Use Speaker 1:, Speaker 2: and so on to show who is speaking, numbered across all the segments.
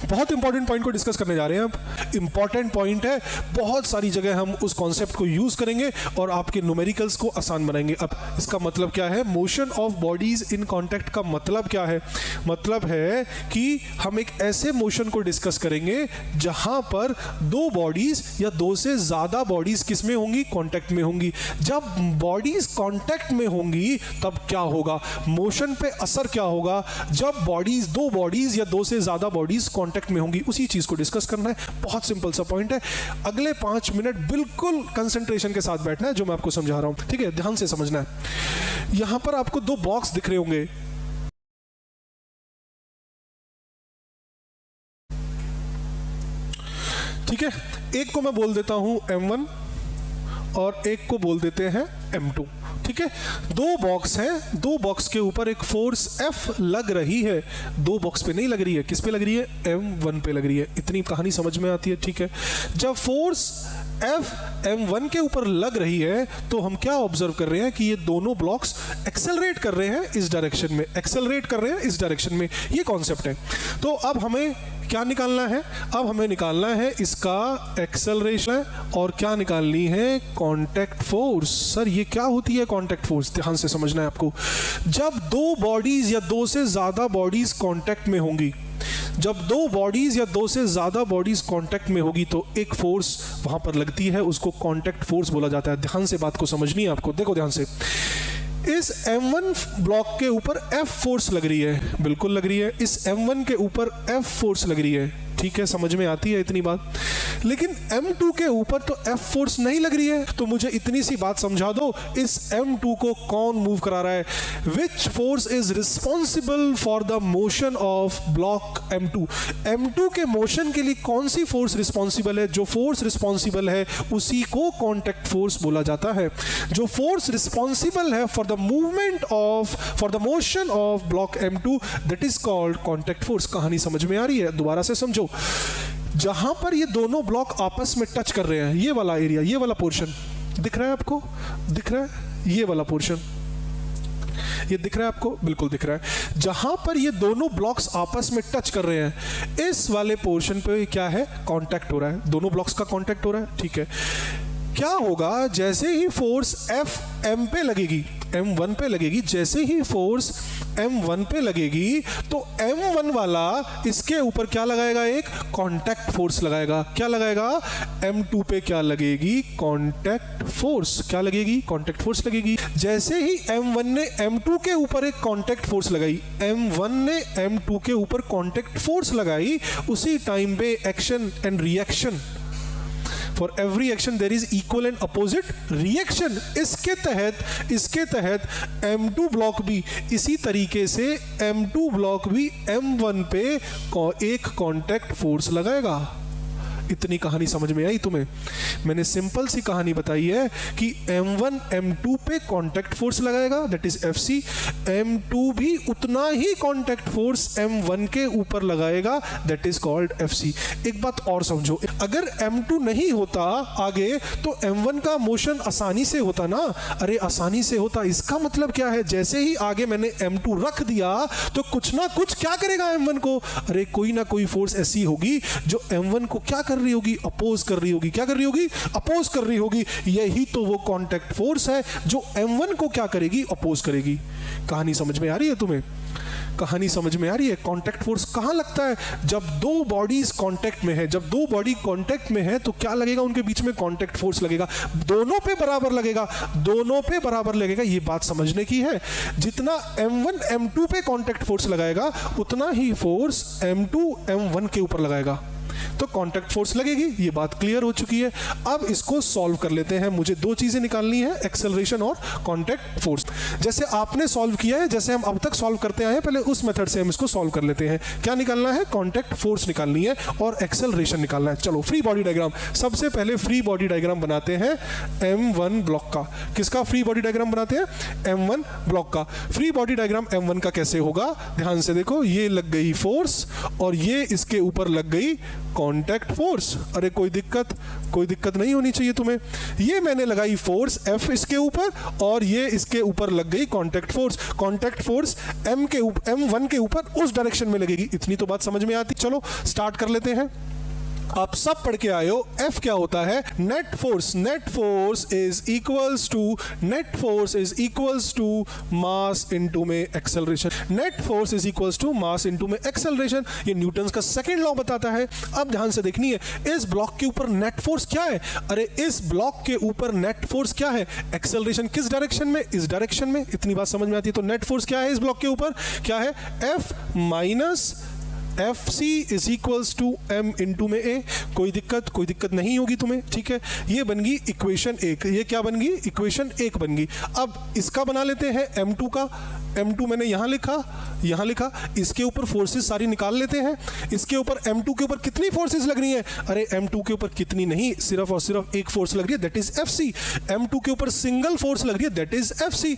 Speaker 1: बहुत important point को discuss करने जा रहे हैं। अब इंपॉर्टेंट पॉइंट है, बहुत सारी जगह हम उस कॉन्सेप्ट को यूज करेंगे और आपके न्यूमेरिकल्स को आसान बनाएंगे। अब इसका मतलब क्या है, motion of bodies in contact का मतलब क्या है? मतलब है कि हम एक ऐसे मोशन को डिस्कस करेंगे जहां पर दो बॉडीज या दो से ज्यादा बॉडीज किस में होंगी? कॉन्टैक्ट में होंगी। जब बॉडीज कॉन्टैक्ट में होंगी तब क्या होगा, मोशन पे असर क्या होगा जब बॉडीज, दो बॉडीज या दो से ज्यादा बॉडीज कॉन्टैक्ट में होंगी, उसी चीज को डिस्कस करना है। बहुत सिंपल सा पॉइंट है। अगले 5 मिनट बिल्कुल कंसंट्रेशन के साथ बैठना है जो मैं आपको समझा रहा हूं, ठीक है? ध्यान से समझना है। यहां पर आपको दो बॉक्स दिख रहे होंगे, ठीक है? एक को मैं बोल देता हूं M1 और एक को बोल देते हैं M2, ठीक है? दो बॉक्स हैं, दो बॉक्स के ऊपर एक फोर्स F लग रही है, दो बॉक्स पे नहीं लग रही है। किस पे लग रही है? M1 पे लग रही है। इतनी कहानी समझ में आती है, ठीक है? जब फोर्स F M1 के ऊपर लग रही है तो हम क्या ऑब्जर्व कर रहे हैं कि ये दोनों ब्लॉक्स एक्सेलरेट कर रहे हैं इस डायरेक्शन में, एक्सेलरेट कर रहे हैं इस डायरेक्शन में। ये कॉन्सेप्ट है। तो अब हमें क्या निकालना है? अब हमें निकालना है इसका एक्सेलरेशन और क्या निकालनी है? Contact force. सर ये क्या होती है कांटेक्ट फोर्स? ध्यान से समझना है आपको। जब दो बॉडीज या दो से ज्यादा बॉडीज कांटेक्ट में होंगी, जब दो बॉडीज या दो से ज्यादा बॉडीज कांटेक्ट में होगी तो एक फोर्स वहां पर लगती है, उसको कांटेक्ट फोर्स बोला जाता है। ध्यान से बात को समझनी है आपको। देखो ध्यान से, इस M1 ब्लॉक के ऊपर F फोर्स लग रही है, बिल्कुल लग रही है। इस M1 के ऊपर F फोर्स लग रही है, ठीक है? समझ में आती है इतनी बात। लेकिन M2 के ऊपर तो F फोर्स नहीं लग रही है। तो मुझे इतनी सी बात समझा दो, इस M2 को कौन मूव करा रहा है? Which force is responsible for the motion of block M2? M2 के मोशन के लिए कौन सी फोर्स रिस्पॉन्सिबल है? जो फोर्स रिस्पॉन्सिबल है उसी को कॉन्टैक्ट फोर्स बोला जाता है। जो फोर्स रिस्पॉन्सिबल है for the movement of, for the motion of block M2, that is called contact force. कहानी समझ में आ रही है? दोबारा से समझो। जहां पर ये दोनों ब्लॉक आपस में टच कर रहे हैं, ये वाला एरिया, ये वाला पोर्शन दिख रहा है आपको? दिख रहा है? ये वाला पोर्शन ये दिख रहा है आपको? बिल्कुल दिख रहा है। जहां पर ये दोनों ब्लॉक्स आपस में टच कर रहे हैं, इस वाले पोर्शन पे क्या है? कांटेक्ट हो रहा है, दोनों ब्लॉक्स का कांटेक्ट हो रहा है, ठीक है? क्या होगा जैसे ही फोर्स F M पे लगेगी, M1 पे लगेगी, जैसे ही फोर्स M1 पे लगेगी तो M1 वाला इसके ऊपर क्या लगाएगा? एक कांटेक्ट फोर्स लगाएगा। क्या लगाएगा? M2 पे क्या लगेगी? Contact force. क्या लगेगी? कांटेक्ट फोर्स लगेगी। जैसे ही M1 ने M2 के ऊपर एक कांटेक्ट फोर्स लगाई, M1 ने M2 के ऊपर कांटेक्ट फोर्स लगाई, उसी टाइम पे action and reaction, For every action there is equal and opposite reaction। इसके तहत M2 ब्लॉक भी इसी तरीके से, M2 ब्लॉक भी M1 पे एक कांटेक्ट फोर्स लगाएगा। इतनी कहानी समझ में आई तुम्हें? मैंने सिंपल सी कहानी बताई है कि M1 M2 पे कांटेक्ट फोर्स लगाएगा, दैट इज FC। M2 भी उतना ही कांटेक्ट फोर्स M1 के ऊपर लगाएगा, दैट इज कॉल्ड FC। एक बात और समझो, अगर M2 नहीं होता आगे तो M1 का मोशन आसानी से होता ना। अरे आसानी से होता, इसका मतलब क्या है? जैसे ही आगे मैंने M2 रख दिया तो कुछ ना कुछ क्या करेगा M1 को? अरे कोई ना कोई फोर्स ऐसी होगी जो M1 को क्या कर रही होगी? अपोज कर रही होगी। क्या कर रही होगी? अपोज कर रही होगी। यही तो वो कांटेक्ट फोर्स है जो M1 को क्या करेगी? अपोज करेगी। कहानी समझ में आ रही है तुम्हें? कहानी समझ में आ रही है? कांटेक्ट फोर्स कहां लगता है? जब दो बॉडीज कांटेक्ट में है। जब दो बॉडी कांटेक्ट में है तो क्या लगेगा? उनके बीच में कांटेक्ट फोर्स लगेगा। दोनों पे बराबर लगेगा, दोनों पे बराबर लगेगा। ये बात समझने की है। जितना M1 M2 पे कांटेक्ट फोर्स लगाएगा उतना ही फोर्स M2 M1 के ऊपर लगाएगा, तो कांटेक्ट फोर्स लगेगी। ये बात क्लियर हो चुकी है। अब इसको सॉल्व कर लेते हैं। मुझे दो चीजें निकालनी है, एक्सेलरेशन और कांटेक्ट फोर्स। जैसे आपने सॉल्व किया है, जैसे हम अब तक सॉल्व करते आए हैं, पहले उस मेथड से हम इसको सॉल्व कर लेते हैं। क्या निकालना है? कांटेक्ट फोर्स निकालनी है और एक्सेलरेशन निकालना है। चलो फ्री बॉडी डायग्राम, सबसे पहले फ्री बॉडी डायग्राम बनाते हैं M1 ब्लॉक का। किसका फ्री बॉडी डायग्राम बनाते हैं? M1 ब्लॉक का। फ्री बॉडी डायग्राम M1 का कैसे होगा? ध्यान से देखो, ये लग गई फोर्स और ये इसके ऊपर लग गई कांटेक्ट फोर्स। अरे कोई दिक्कत नहीं होनी चाहिए तुम्हें। ये मैंने लगाई फोर्स F इसके ऊपर और ये इसके ऊपर लग गई contact force. Contact force M1 के ऊपर उस डायरेक्शन में लगेगी। इतनी तो बात समझ में आती। चलो स्टार्ट कर लेते हैं। आप सब पढ़ के आए हो F क्या होता है? Net force. Net force is equals to mass into में acceleration. Net force is equals to mass into में एक्सेलरेशन। ये न्यूटन का सेकंड लॉ बताता है। अब ध्यान से देखनी है, इस ब्लॉक के ऊपर नेट फोर्स क्या है? अरे इस ब्लॉक के ऊपर नेट फोर्स क्या है? एक्सेलरेशन किस डायरेक्शन में? इस डायरेक्शन में। इतनी बात समझ में आती है। तो नेट फोर्स क्या है इस ब्लॉक के ऊपर? क्या है? F minus FC is equals to M into में A। कोई दिक्कत नहीं होगी तुम्हें, ठीक है। ये बन गई इक्वेशन 1। ये क्या बन गई? इक्वेशन 1 बन गई। अब इसका बना लेते हैं M2 का। M2 मैंने यहाँ लिखा। इसके ऊपर फोर्सेस सारी निकाल लेते हैं। इसके ऊपर M2 के ऊपर कितनी फोर्सेस लग रही हैं? अरे M2 के ऊपर कितनी नहीं, सिर्फ और सिर्फ एक फोर्स लग रही है, दैट इज FC। M2 के ऊपर सिंगल फोर्स लग रही है, that is FC,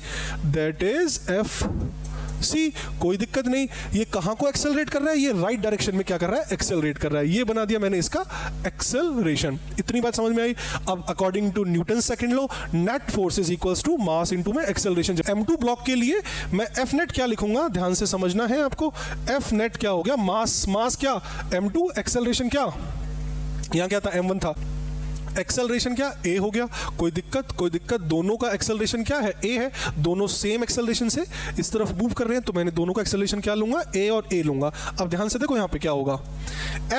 Speaker 1: that is FC। कोई दिक्कत नहीं। ये कहां को एक्सेलरेट कर रहा है? ये राइट डायरेक्शन में क्या कर रहा है? एक्सेलरेट कर रहा है। ये बना दिया मैंने इसका एक्सेलरेशन। इतनी बात समझ में आई। अब according to Newton second law, net force is equals to mass into में एक्सेलरेशन। M2 ब्लॉक के लिए मैं F नेट क्या लिखूंगा? ध्यान से समझना है आपको। F नेट क्या हो गया? मास क्या? M2। एक्सेलरेशन क्या? यहां क्या था? M1 था। एक्सेलरेशन क्या? A हो गया। कोई दिक्कत। दोनों का एक्सेलरेशन क्या है? A है। दोनों सेम एक्सेलरेशन से इस तरफ मूव कर रहे हैं, तो मैंने दोनों का एक्सेलरेशन क्या लूंगा? A और A लूंगा। अब ध्यान से देखो यहाँ पे क्या होगा।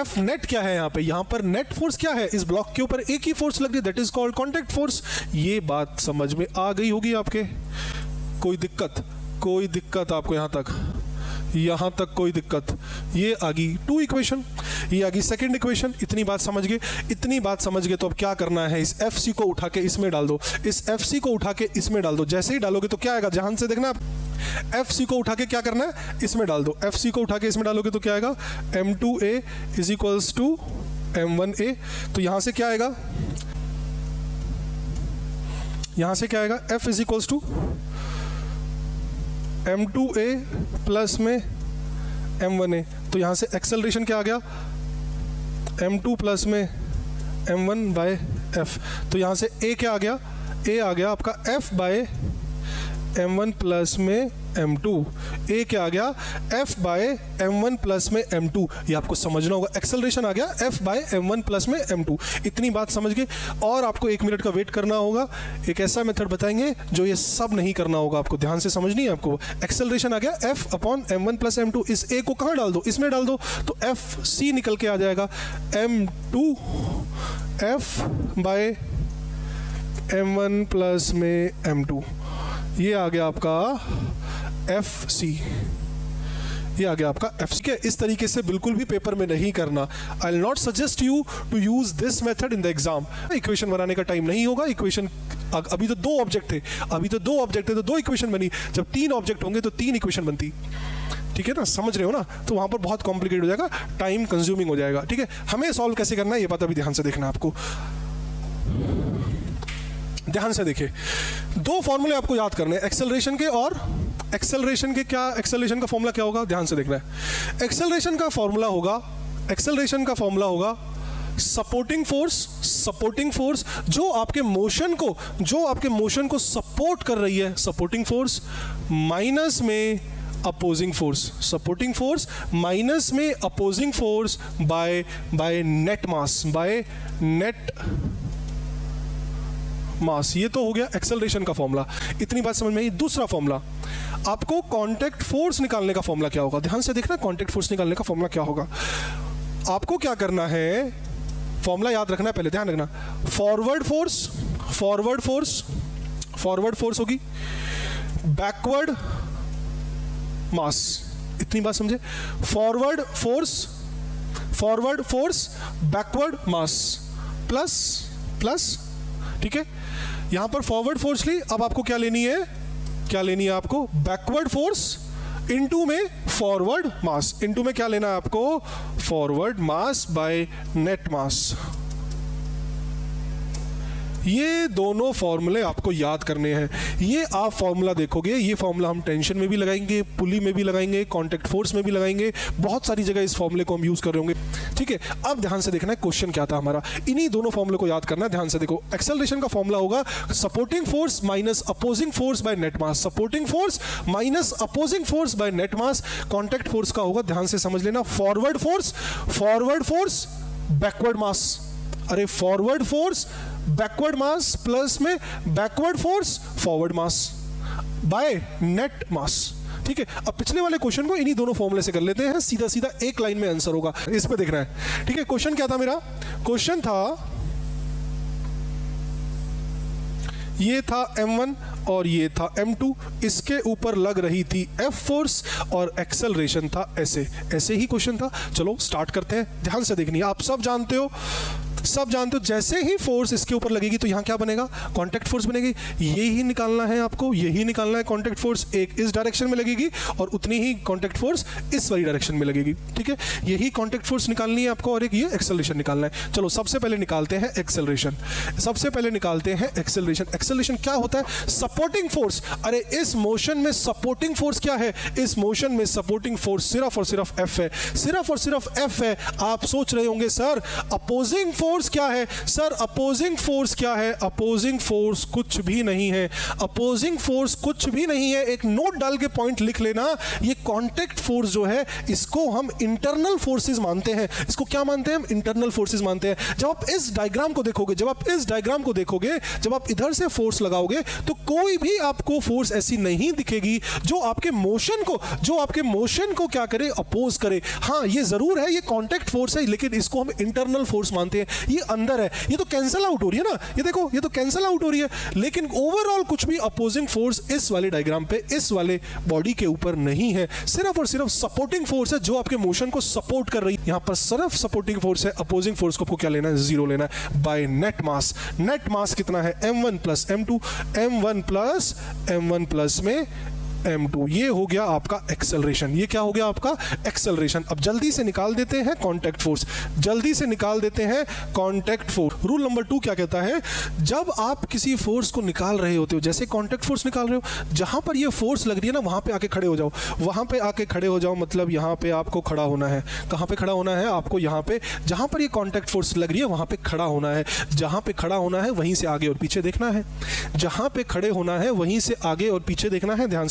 Speaker 1: F नेट क्या है? यहाँ पर नेट फोर्स क्या है? इस ब्लॉक के ऊपर एक ही फोर्स लग रही है, that is called contact force. ये बात समझ में आ गई होगी आपके। कोई दिक्कत आपको यहाँ तक कोई दिक्कत? ये आ गई 2 इक्वेशन, ये आ गई सेकंड इक्वेशन। इतनी बात समझ गए। तो अब क्या करना है? इस FC को उठा के इसमें डाल दो। इस FC को उठा के इसमें डाल दो। जैसे ही डालोगे तो क्या आएगा? ध्यान से देखना। FC को उठा के क्या करना है? इसमें डाल दो। FC को उठा के इसमें डालोगे तो क्या आएगा? M2A is equals to M1A। तो यहां से क्या आएगा? F is equals to M2A plus में M1A। तो यहां से एक्सेलरेशन क्या आ गया? M2 प्लस में M1 बाय F। तो यहां से A क्या आ गया? A आ गया आपका F बाय M1 प्लस में M2। A क्या आ गया? F बाय M1 प्लस में M2। ये आपको समझना होगा। एक्सेलरेशन आ गया F बाय M1 प्लस में M2। इतनी बात समझ गए। और आपको 1 मिनट का वेट करना होगा। एक ऐसा मेथड बताएंगे जो ये सब नहीं करना होगा आपको। ध्यान से समझनी है आपको। एक्सेलरेशन आ गया F upon M1 plus M2। इस A को कहाँ डाल दो? इसमें डाल दो। तो FC निकल के आ जाएगा M2 F bye M1 plus में M2। ये आ गया आपका FC। ये आ गया आपका FC के। इस तरीके से बिल्कुल भी पेपर में नहीं करना। I will not suggest you to use this method in the exam. Equation बनाने का टाइम नहीं होगा। इक्वेशन अभी तो 2 ऑब्जेक्ट थे, तो 2 इक्वेशन बनी। जब 3 ऑब्जेक्ट होंगे तो 3 इक्वेशन बनती। ठीक है ना? समझ रहे हो ना? तो वहां पर बहुत कॉम्प्लिकेट हो जाएगा, टाइम कंज्यूमिंग हो जाएगा। ठीक है, हमें सॉल्व कैसे करना है ये बात अभी ध्यान से देखना आपको। ध्यान से देखिए, 2 फॉर्मूले आपको याद करने हैं एक्सेलरेशन के। और एक्सेलरेशन का फॉर्मूला क्या होगा? ध्यान से देखना है। एक्सेलरेशन का फॉर्मूला होगा सपोर्टिंग फोर्स जो आपके मोशन को सपोर्ट कर रही है, सपोर्टिंग फोर्स माइनस में अपोजिंग फोर्स बाय नेट मास। ये तो हो गया एक्सेलरेशन का फॉर्मूला। इतनी बात समझ में आई। दूसरा फॉर्मूला, आपको कांटेक्ट फोर्स निकालने का फॉर्मूला क्या होगा? ध्यान से देखना। कांटेक्ट फोर्स निकालने का फॉर्मूला क्या होगा? आपको क्या करना है? फॉर्मूला याद रखना है, पहले ध्यान रखना। फॉरवर्ड फोर्स होगी, बैकवर्ड मास। इतनी बात समझे? Forward force backward mass plus. ठीक है, यहां पर फॉरवर्ड फोर्स ली। अब आपको क्या लेनी है? आपको बैकवर्ड फोर्स इनटू में फॉरवर्ड मास। इनटू में क्या लेना है आपको? फॉरवर्ड मास बाय नेट मास। ये दोनों फॉर्मूले आपको याद करने हैं। ये आप फॉर्मूला देखोगे, ये फॉर्मूला हम टेंशन में भी लगाएंगे, पुली में भी लगाएंगे, कांटेक्ट फोर्स में भी लगाएंगे, बहुत सारी जगह इस फॉर्मूले को हम यूज कर रहे होंगे। ठीक है, अब ध्यान से देखना है क्वेश्चन क्या था हमारा, इन्हीं दोनों फॉर्मूले को याद करना है। ध्यान से देखो, एक्सेलरेशन का फॉर्मूला होगा supporting force minus opposing force by net mass, supporting force minus opposing force by net mass. Contact force का होगा, ध्यान से समझ लेना, फॉरवर्ड फोर्स बैकवर्ड मास, अरे forward force backward mass plus में backward force forward mass by net mass. ठीक है, अब पिछले वाले क्वेश्चन को इन्हीं दोनों फॉर्मूले से कर लेते हैं, सीधा सीधा एक लाइन में आंसर होगा, इस पे देखना है। ठीक है, क्वेश्चन क्या था मेरा, क्वेश्चन था ये था M1 और ये था M2, इसके ऊपर लग रही थी F फोर्स और एक्सेलरेशन था ऐसे, ऐसे ही क्वेश्चन था। चलो स्टार्ट करते हैं, ध्यान से देखनी है, आप सब जानते हो जैसे ही फोर्स इसके ऊपर लगेगी तो यहां क्या बनेगा, कांटेक्ट फोर्स बनेगी। यही निकालना है आपको, यही निकालना है कांटेक्ट फोर्स, एक इस डायरेक्शन में लगेगी और उतनी ही कांटेक्ट फोर्स इस वाली डायरेक्शन में लगेगी। ठीक है, यही कांटेक्ट फोर्स निकालनी है आपको और एक ये एक्सेलरेशन निकालना है। चलो सबसे पहले निकालते हैं एक्सेलरेशन, एक्सेलरेशन क्या होता है, सपोर्टिंग फोर्स। अरे इस मोशन में सपोर्टिंग फोर्स क्या है, इस मोशन में सपोर्टिंग फोर्स सिर्फ और सिर्फ F है, सिर्फ और सिर्फ F है। आप सोच रहे होंगे सर अपोजिंग फोर्स क्या है, सर अपोजिंग फोर्स क्या है, अपोजिंग फोर्स कुछ भी नहीं है, अपोजिंग फोर्स कुछ भी नहीं है। एक नोट डाल के पॉइंट लिख लेना, ये कांटेक्ट फोर्स जो है इसको हम इंटरनल फोर्सेस मानते हैं। इसको क्या मानते हैं हम, इंटरनल फोर्सेस मानते हैं। जब आप इस डायग्राम को देखोगे, जब आप इधर से फोर्स लगाओगे तो कोई भी आपको फोर्स ऐसी नहीं दिखेगी जो आपके मोशन को क्या करे, अपोज करे। हाँ ये जरूर है, ये कांटेक्ट फोर्स है, लेकिन इसको हम इंटरनल फोर्स मानते हैं। ये अंदर है, ये तो कैंसिल आउट हो रही है ना, ये देखो ये तो कैंसिल आउट हो रही है, लेकिन ओवरऑल कुछ भी अपोजिंग फोर्स इस वाले डायग्राम पे, इस वाले बॉडी के ऊपर नहीं है। सिर्फ और सिर्फ सपोर्टिंग फोर्स है जो आपके मोशन को सपोर्ट कर रही है। यहां पर सिर्फ सपोर्टिंग फोर्स है, अपोजिंग फोर्स को आपको क्या लेना है, जीरो लेना है bye net mass. Net mass कितना है, M1 plus M2, M1 plus में M2, ये हो गया आपका एक्सेलरेशन। ये क्या हो गया आपका एक्सेलरेशन। अब जल्दी से निकाल देते हैं कांटेक्ट फोर्स, रूल नंबर 2 क्या कहता है, जब आप किसी फोर्स को निकाल रहे होते हो, जैसे कांटेक्ट फोर्स निकाल रहे हो, जहां पर ये फोर्स लग रही है ना वहां पे आके खड़े हो जाओ, वहां पे आके खड़े हो जाओ, मतलब यहां पे आपको खड़ा होना है। कहां पे खड़ा होना है आपको, यहां पे जहां पर ये कांटेक्ट फोर्स लग रही है वहां पे खड़ा होना है। जहां पे खड़ा होना है वहीं से आगे और पीछे देखना है, जहां पे खड़े होना है वहीं से आगे और पीछे देखना है। ध्यान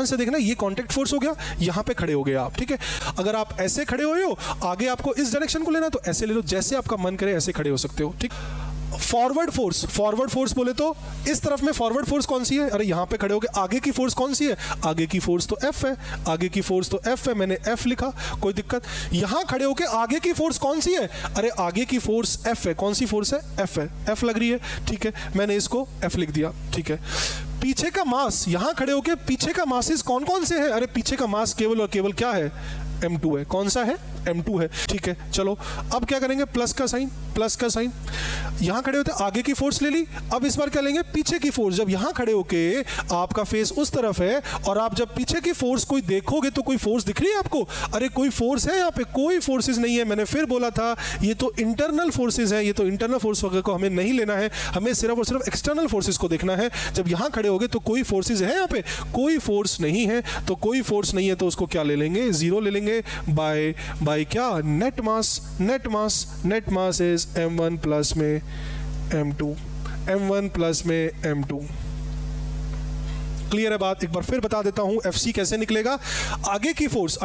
Speaker 1: से देखना, ये कांटेक्ट फोर्स हो गया, यहां पे खड़े हो गए आप। ठीक है, अगर आप ऐसे खड़े हुए हो, आगे आपको इस डायरेक्शन को लेना तो ऐसे ले लो, जैसे आपका मन करे ऐसे खड़े हो सकते हो। ठीक, फॉरवर्ड फोर्स बोले तो इस तरफ में फॉरवर्ड फोर्स कौन सी है, अरे यहां पे खड़े हो गए, आगे की फोर्स कौन सी है, आगे की फोर्स तो F है, मैंने F लिखा, कोई दिक्कत। यहां खड़े होके आगे की फोर्स कौन सी है, अरे आगे की फोर्स F है, कौन सी फोर्स है, F है, F लग रही है। ठीक है, मैंने इसको F लिख दिया। ठीक है, पीछे का मास, यहां खड़े होके पीछे का मासेस कौन कौन से हैं, अरे पीछे का मास केवल और केवल क्या है, M2 है। कौन सा है, M2 है। ठीक है, चलो अब क्या करेंगे, प्लस का साइन, यहां खड़े होते आगे की फोर्स ले ली, अब इस बार क्या लेंगे, पीछे की फोर्स। जब यहां खड़े होके आपका फेस उस तरफ है और आप जब पीछे की फोर्स कोई देखोगे तो कोई फोर्स दिख रही है आपको, अरे कोई फोर्स है यहाँ पे, कोई फोर्सेस नहीं है। मैंने फिर बोला था ये तो इंटरनल फोर्सेस है, ये तो इंटरनल फोर्स को हमें नहीं लेना है, हमें सिर्फ और सिर्फ एक्सटर्नल फोर्सेस को देखना है। जब यहां खड़े होगे तो कोई फोर्सेस है यहाँ पे, कोई फोर्स नहीं है, तो कोई फोर्स नहीं है तो उसको क्या ले लेंगे, जीरो ले लेंगे बाय क्या, net mass is M1 plus में M2। क्लियर है बात, एक बार फिर बता देता हूं FC कैसे निकलेगा। आगे की फोर्स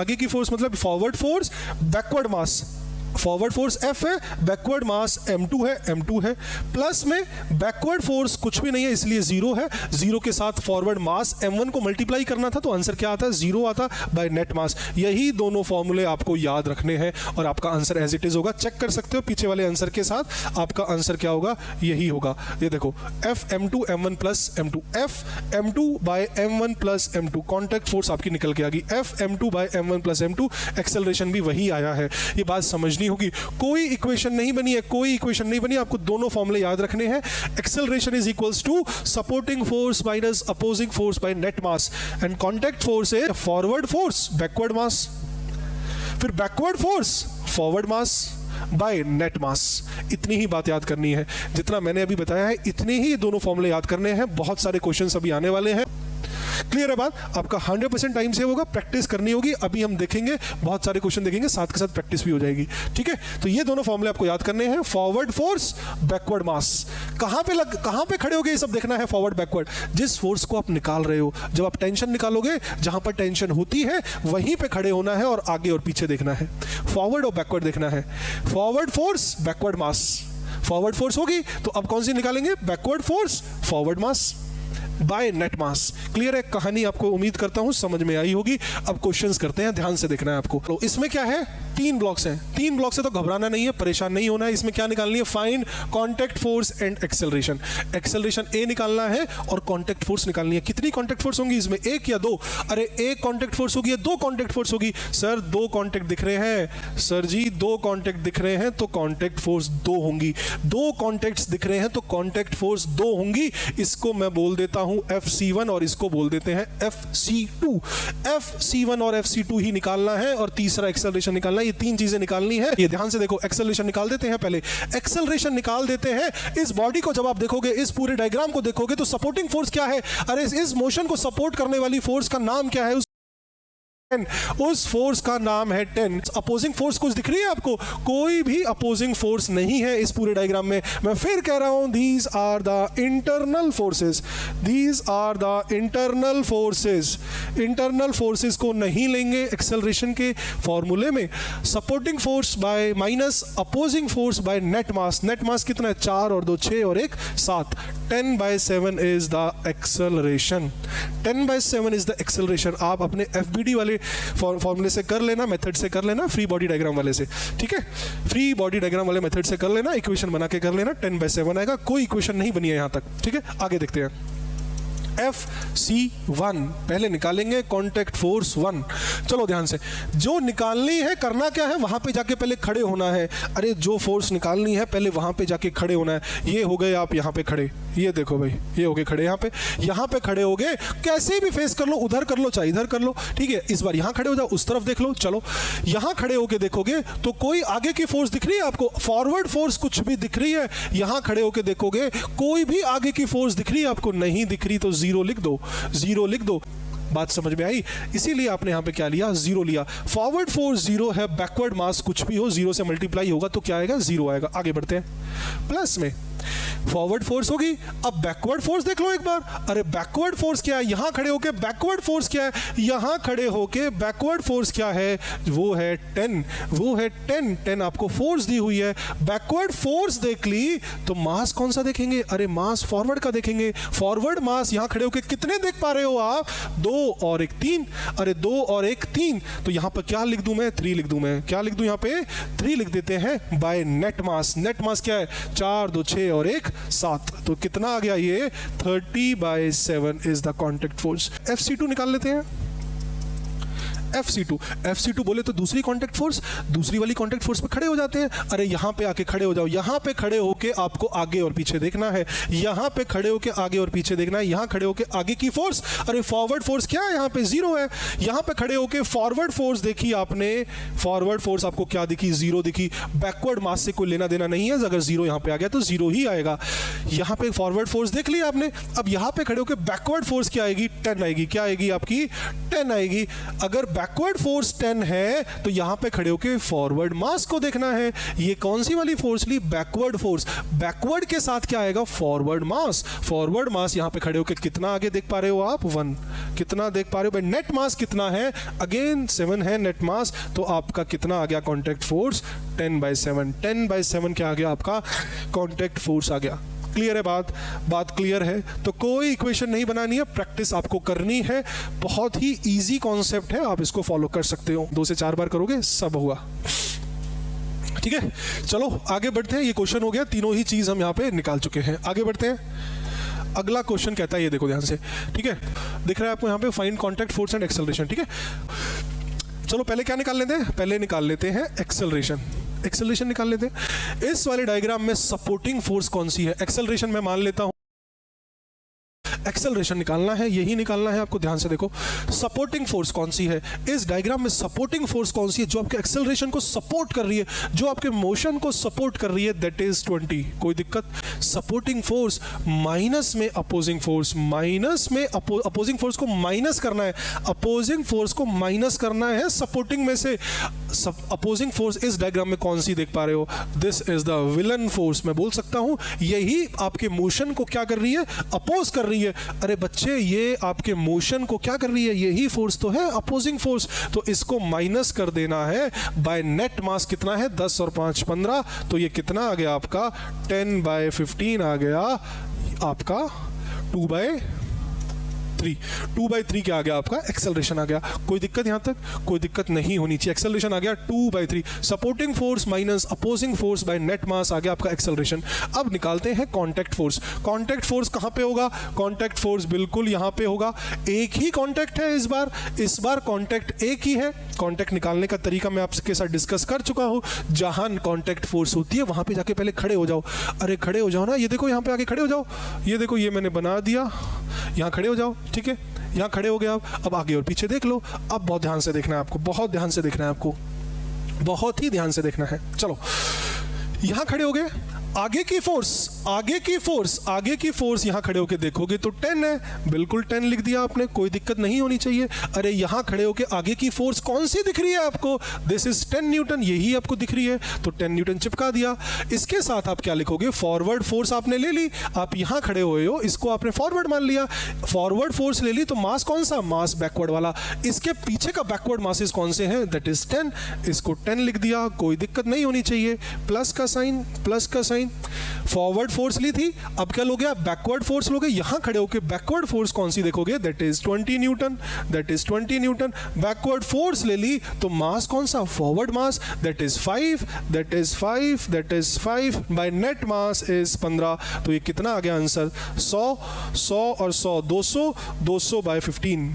Speaker 1: मतलब फॉरवर्ड फोर्स, बैकवर्ड मास, फॉरवर्ड फोर्स F है, बैकवर्ड मास M2 है, प्लस में बैकवर्ड फोर्स कुछ भी नहीं है इसलिए जीरो है, जीरो के साथ फॉरवर्ड मास M1 को मल्टीप्लाई करना था तो आंसर क्या आता है, जीरो आता बाय नेट मास। यही दोनों फॉर्मूले आपको याद रखने हैं और आपका आंसर एज इट इज होगा। चेक कर सकते हो पीछे वाले आंसर के साथ आपका आंसर क्या होगा, यही होगा। ये देखो F M2 M1 plus M2, F M2 by M1 plus M2, contact force आपकी निकल के आ गई, F M2 by M1 plus M2, acceleration भी वही आया है। ये बात समझनी होगी, कोई इक्वेशन नहीं बनी, आपको दोनों फॉर्मूले याद रखने हैं। Acceleration is equals to supporting force minus opposing force by net mass, and contact force है फॉरवर्ड फोर्स बैकवर्ड मास, फिर backward force forward mass by net mass. इतनी ही बात याद करनी है, जितना मैंने अभी बताया है इतने ही दोनों फॉर्मूले याद करने हैं। बहुत सारे क्वेश्चंस अभी आने वाले हैं। क्लियर है बात? आपका 100% टाइम सेव होगा, प्रैक्टिस करनी होगी। अभी हम देखेंगे, बहुत सारे क्वेश्चन देखेंगे, साथ के साथ प्रैक्टिस भी हो जाएगी। ठीक है, तो ये दोनों फॉर्मूले आपको याद करने हैं, फॉरवर्ड फोर्स, बैकवर्ड मास। कहां पे खड़े होगे ये सब देखना है, फॉरवर्ड बैकवर्ड। जिस फोर्स को आप निकाल रहे हो, जब आप टेंशन निकालोगे, जहां पर टेंशन होती है वहीं पे खड़े होना है और आगे और पीछे देखना है, फॉरवर्ड और बैकवर्ड देखना है। फॉरवर्ड फोर्स, बैकवर्ड मास। फॉरवर्ड फोर्स होगी तो अब कौन सी निकालेंगे? Backward force, forward mass by net mass. Clear है? कहानी आपको उम्मीद करता हूं समझ में आई होगी। अब क्वेश्चंस करते हैं, ध्यान से देखना है आपको। तो इसमें क्या है? 3 ब्लॉक्स हैं। 3 ब्लॉक से तो घबराना नहीं है, परेशान नहीं होना है। इसमें क्या निकालनी है? Find contact force and acceleration. Acceleration A निकालना है और कांटेक्ट फोर्स निकालनी है। कितनी कांटेक्ट फोर्स होंगी इसमें? 1 या 2? अरे एक कांटेक्ट फोर्स होगी या 2 कांटेक्ट फोर्स होगी? सर 2 कांटेक्ट दिख रहे हैं। सर जी 2 कांटेक्ट दिख रहे हैं तो कांटेक्ट फोर्स 2 होंगी। 2 कांटेक्ट्स दिख रहे हैं तो कांटेक्ट फोर्स 2 होंगी। इसको मैं बोल देता हूं FC1 और इसको बोल देते हैं FC2। FC1 और FC2 ही निकालना है और तीसरा एक्सेलरेशन निकालना है। ये 3 चीजें निकालनी है। ये ध्यान से देखो, एक्सेलरेशन निकाल देते हैं पहले। एक्सेलरेशन निकाल देते हैं। इस बॉडी को जब आप देखोगे, इस पूरे डायग्राम को देखोगे तो सपोर्टिंग फोर्स क्या है? अरे इस मोशन को सपोर्ट करने वाली फोर्स का नाम क्या है? उस फोर्स का नाम है 10। अपोजिंग फोर्स कुछ दिख रही है आपको? कोई भी अपोजिंग फोर्स नहीं है इस पूरे डायग्राम में। मैं फिर कह रहा हूं, these are the internal forces. These are the internal forces. Internal forces को नहीं लेंगे एक्सेलरेशन के फॉर्मूले में। Supporting force by minus opposing force by net mass. Net mass कितना है? 4 और 2 6 और 1 7। 10/7 is the acceleration. 10/7 is the acceleration. आप अपने FBD वाले फॉर्मूले से कर लेना, मेथड से कर लेना, फ्री बॉडी डायग्राम वाले से। ठीक है, फ्री बॉडी डायग्राम वाले मेथड से कर लेना, इक्वेशन बना के कर लेना। 10/7 आएगा। कोई इक्वेशन नहीं बनी है यहां तक। ठीक है, आगे देखते हैं। FC1 पहले निकालेंगे, कांटेक्ट फोर्स 1। चलो ध्यान से, जो निकालनी है करना क्या है? वहां पे जाके पहले खड़े होना है। अरे जो फोर्स निकालनी है पहले वहां पे जाके खड़े होना है। ये हो गए आप यहां पे खड़े, ये देखो भाई, ये हो गए खड़े। यहां पे खड़े हो गए। कैसे भी फेस कर लो, उधर कर लो चाहे इधर कर लो। ठीक है, इस बार यहां खड़े हो जाओ, उस तरफ देख लो। चलो यहां खड़े होके देखोगे तो कोई आगे की फोर्स दिख रही है आपको? फॉरवर्ड फोर्स कुछ भी दिख रही है? यहां खड़े होके देखोगे कोई भी आगे की फोर्स दिख रही है आपको? नहीं दिख रही तो 0 लिख दो। 0 लिख दो। बात समझ में आई? इसीलिए आपने यहां पे क्या लिया? 0 लिया। फॉरवर्ड फोर्स 0 है, बैकवर्ड मास कुछ भी हो 0 से मल्टीप्लाई होगा तो क्या आएगा? 0 आएगा। आगे बढ़ते हैं। प्लस में फॉरवर्ड फोर्स होगी। अब बैकवर्ड फोर्स देख लो एक बार। अरे बैकवर्ड फोर्स क्या है? यहां खड़े होके बैकवर्ड फोर्स क्या है? यहां खड़े होके बैकवर्ड फोर्स क्या है? वो है 10। वो है 10। 10 आपको फोर्स दी हुई है। बैकवर्ड फोर्स देख ली तो मास कौन सा देखेंगे? अरे मास फॉरवर्ड का देखेंगे। फॉरवर्ड मास यहां खड़े होके कितने देख पा रहे हो आप? 2 और 1 3। अरे 2 और 1 3। तो यहां पर क्या लिख दूं मैं? 3 लिख दूं मैं। क्या लिख दूं यहां पे? 3 लिख देते हैं बाय नेट मास। नेट मास क्या है? 4 2 6 और 1 7। तो कितना आ गया? ये 30/7 is the contact force. FC2 निकाल लेते हैं। FC2 बोले तो दूसरी कांटेक्ट फोर्स, दूसरी वाली कांटेक्ट फोर्स पे खड़े हो जाते हैं। अरे यहां पे आके खड़े हो जाओ। यहां पे खड़े होके आपको आगे और पीछे देखना है। यहां पे खड़े होके आगे और पीछे देखना है। यहां खड़े होके आगे की फोर्स, अरे फॉरवर्ड फोर्स क्या है? यहां पे 0 है। यहां पे खड़े होके फॉरवर्ड फोर्स देखी आपने। फॉरवर्ड फोर्स आपको क्या दिखी? 0 दिखी। बैकवर्ड मास से कोई लेना देना नहीं है। अगर 0 यहां पे आ गया तो 0 ही आएगा। यहां पे फॉरवर्ड फोर्स देख ली आपने। अब यहां पे खड़े होके बैकवर्ड फोर्स क्या आएगी? 10 आएगी। क्या आएगी आपकी? 10 आएगी। अगर बैकवर्ड फोर्स 10 है तो यहां पे खड़े होके फॉरवर्ड मास को देखना है। ये कौन सी वाली फोर्स ली? Backward force. बैकवर्ड के साथ क्या आएगा? फॉरवर्ड मास। फॉरवर्ड मास यहां पे खड़े होके कितना आगे देख पा रहे हो आप? 1। कितना देख पा रहे हो भाई? नेट मास कितना है? अगेन 7 है नेट मास। तो आपका कितना आ गया कांटेक्ट फोर्स? 10/7। 10/7 क्या आ गया आपका? कांटेक्ट फोर्स आ गया। क्लियर है बात क्लियर है? तो कोई इक्वेशन नहीं बनानी है, प्रैक्टिस आपको करनी है। बहुत ही इजी कॉन्सेप्ट है, आप इसको फॉलो कर सकते हो। 2 से 4 बार करोगे सब होगा। ठीक है, चलो आगे बढ़ते हैं। ये क्वेश्चन हो गया, तीनों ही चीज हम यहाँ पे निकाल चुके हैं। आगे बढ़ते हैं। अगला क्वेश्चन कहता है, ये देखो ध्यान से। ठीक है, दिख रहा है आपको यहाँ पे? Find contact force and acceleration. ठीक है, चलो पहले क्या निकाल लेते हैं? पहले निकाल लेते हैं एक्सेलरेशन। एक्सेलरेशन निकाल लेते हैं। इस वाले डायग्राम में सपोर्टिंग फोर्स कौन सी है? एक्सेलरेशन मैं मान लेता हूं एक्सेलरेशन निकालना है, यही निकालना है आपको। ध्यान से देखो सपोर्टिंग फोर्स कौन सी है इस डायग्राम में, सपोर्टिंग फोर्स कौन सी है जो आपके एक्सेलरेशन को सपोर्ट कर रही है, जो आपके मोशन को सपोर्ट कर रही है, दैट इज 20। कोई दिक्कत? सपोर्टिंग फोर्स माइनस में अपोजिंग फोर्स, माइनस में अपोजिंग फोर्स को माइनस करना है, अपोजिंग फोर्स को माइनस करना है सपोर्टिंग में से। अपोजिंग फोर्स इस डायग्राम में कौन सी देख पा रहे हो? This is the villain force. मैं बोल सकता हूं यही आपके मोशन को क्या कर रही है? अपोज कर रही है। अरे बच्चे ये आपके मोशन को क्या कर रही है? यही फोर्स तो है अपोजिंग फोर्स। तो इसको माइनस कर देना है बाय नेट मास। कितना है? 10 और 5 15। तो ये कितना आ गया आपका? 10/15 आ गया आपका 2/3। 2/3 क्या आ गया आपका? एक्सेलरेशन आ गया। कोई दिक्कत यहां तक? कोई दिक्कत नहीं होनी चाहिए। एक्सेलरेशन आ गया 2/3। Supporting force minus opposing force by net mass आ गया आपका एक्सेलरेशन। अब निकालते हैं कांटेक्ट फोर्स। कांटेक्ट फोर्स कहां पे होगा? कांटेक्ट फोर्स बिल्कुल यहां पे होगा। एक ही कांटेक्ट है इस बार कांटेक्ट एक ही है। कांटेक्ट निकालने का तरीका मैं आपके साथ डिस्कस कर चुका हूं। जहां कांटेक्ट फोर्स होती है वहां पे जाके पहले खड़े हो जाओ। अरे खड़े हो जाओ ना, ये देखो यहां पे आके खड़े हो जाओ। ये देखो ये मैंने बना दिया, यहां खड़े हो जाओ। ठीक है, यहां खड़े हो गए आप। अब आगे और पीछे देख लो। अब बहुत ध्यान से देखना है आपको, बहुत ध्यान से देखना है आपको, बहुत ही ध्यान से देखना है। चलो यहां खड़े हो गए। आगे की फोर्स यहां खड़े होके देखोगे तो 10 है। बिल्कुल 10 लिख दिया आपने, कोई दिक्कत नहीं होनी चाहिए। अरे यहां खड़े होके आगे की फोर्स कौन सी दिख रही है आपको? दिस इज 10 न्यूटन, यही आपको दिख रही है। तो 10 न्यूटन चिपका दिया। इसके साथ आप क्या लिखोगे? फॉरवर्ड फोर्स आपने ले ली। आप यहां खड़े हुए हो, इसको आपने फॉरवर्ड मान लिया। फॉरवर्ड फोर्स ले ली तो मास कौन सा? मास बैकवर्ड वाला। इसके पीछे का बैकवर्ड मासेस कौन से हैं? That is 10। इसको 10 लिख दिया, कोई दिक्कत नहीं होनी चाहिए। प्लस का साइन। फॉरवर्ड फोर्स ली थी, अब क्या लोगे आप? बैकवर्ड फोर्स लोगे। यहां खड़े होकर बैकवर्ड फोर्स कौन सी देखोगे? That is 20 Newton. Backward force ले ली तो मास कौन सा? Forward mass, that is 5 bye net mass is 15। तो ये कितना आ गया आंसर? 100 और 100 200/15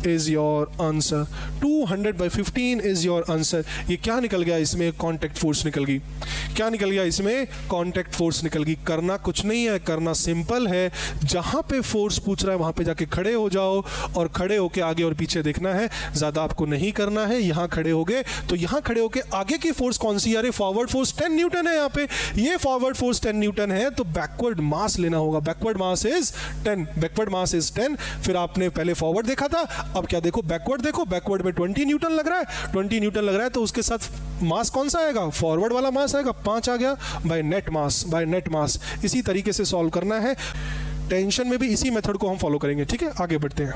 Speaker 1: is your answer. 200/15 is your answer. ये क्या निकल गया इसमें? कांटेक्ट फोर्स निकल गई। क्या निकल गया इसमें? कांटेक्ट फोर्स निकल गई। करना कुछ नहीं है, करना सिंपल है। जहां पे फोर्स पूछ रहा है वहां पे जाके खड़े हो जाओ और खड़े होके आगे और पीछे देखना है। ज्यादा आपको नहीं करना है। यहां खड़े हो गए तो यहां खड़े होके आगे की फोर्स कौन सी? अरे फॉरवर्ड फोर्स 10 न्यूटन है। यहाँ पे ये फॉरवर्ड फोर्स 10 न्यूटन है तो बैकवर्ड मास लेना होगा। Backward mass is 10। फिर आपने पहले फॉरवर्ड देखा था, अब क्या देखो? बैकवर्ड देखो। बैकवर्ड में 20 न्यूटन लग रहा है। 20 न्यूटन लग रहा है तो उसके साथ मास कौन सा आएगा? फॉरवर्ड वाला मास आएगा। 5 आ गया बाय नेट मास। इसी तरीके से सॉल्व करना है। टेंशन में भी इसी मेथड को हम फॉलो करेंगे। ठीक है, आगे बढ़ते हैं।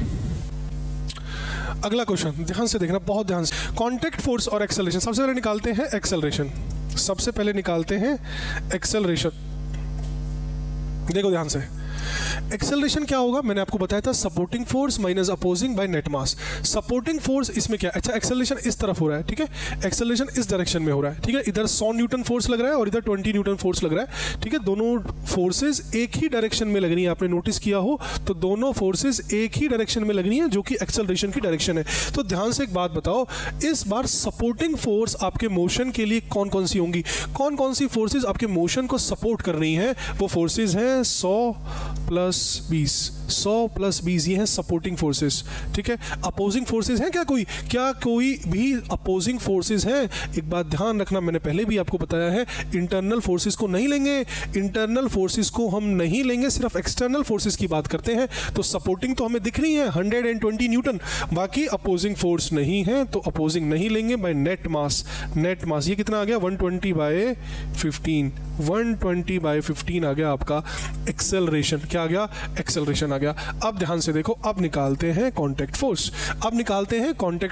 Speaker 1: अगला क्वेश्चन ध्यान से देखना, बहुत ध्यान से। कांटेक्ट फोर्स और एक्सेलरेशन। सबसे पहले निकालते हैं एक्सेलरेशन। देखो ध्यान से, एक्सेलरेशन क्या होगा? मैंने आपको बताया था supporting force minus opposing bye net मास। सपोर्टिंग फोर्स इसमें क्या? अच्छा, एक्सेलरेशन इस तरफ हो रहा है। ठीक है, एक्सेलरेशन इस डायरेक्शन में हो रहा है। ठीक है, इधर 100 न्यूटन फोर्स लग रहा है और इधर 20 न्यूटन फोर्स लग रहा है। ठीक है, दोनों फोर्सेस एक ही डायरेक्शन में लग रही है। आपने नोटिस किया हो तो दोनों फोर्सेस एक ही डायरेक्शन में लग रही है जो कि एक्सेलरेशन की डायरेक्शन है। तो ध्यान से एक बात बताओ, इस बार सपोर्टिंग फोर्स आपके मोशन के लिए कौन कौन सी होंगी? कौन कौन सी फोर्सेस आपके मोशन को सपोर्ट कर रही हैं? वो फोर्सेस हैं 100 + 20 ये हैं सपोर्टिंग फोर्सेस। ठीक है, अपोजिंग फोर्सेस हैं क्या कोई भी अपोजिंग फोर्सेस हैं? एक बात ध्यान रखना, मैंने पहले भी आपको बताया है, इंटरनल फोर्सेस को नहीं लेंगे। इंटरनल फोर्सेस को हम नहीं लेंगे, सिर्फ एक्सटर्नल फोर्सेस की बात करते हैं। तो सपोर्टिंग तो हमें दिख रही है 120 न्यूटन, बाकी अपोजिंग फोर्स नहीं है तो अपोजिंग नहीं लेंगे। बाय नेट मास ये कितना आ गया? 120/15। 120/15 आ गया आपका एक्सेलरेशन। क्या आ गया? एक्सेलरेशन आ गया। अब ध्यान से देखो, अब निकालते हैं कांटेक्ट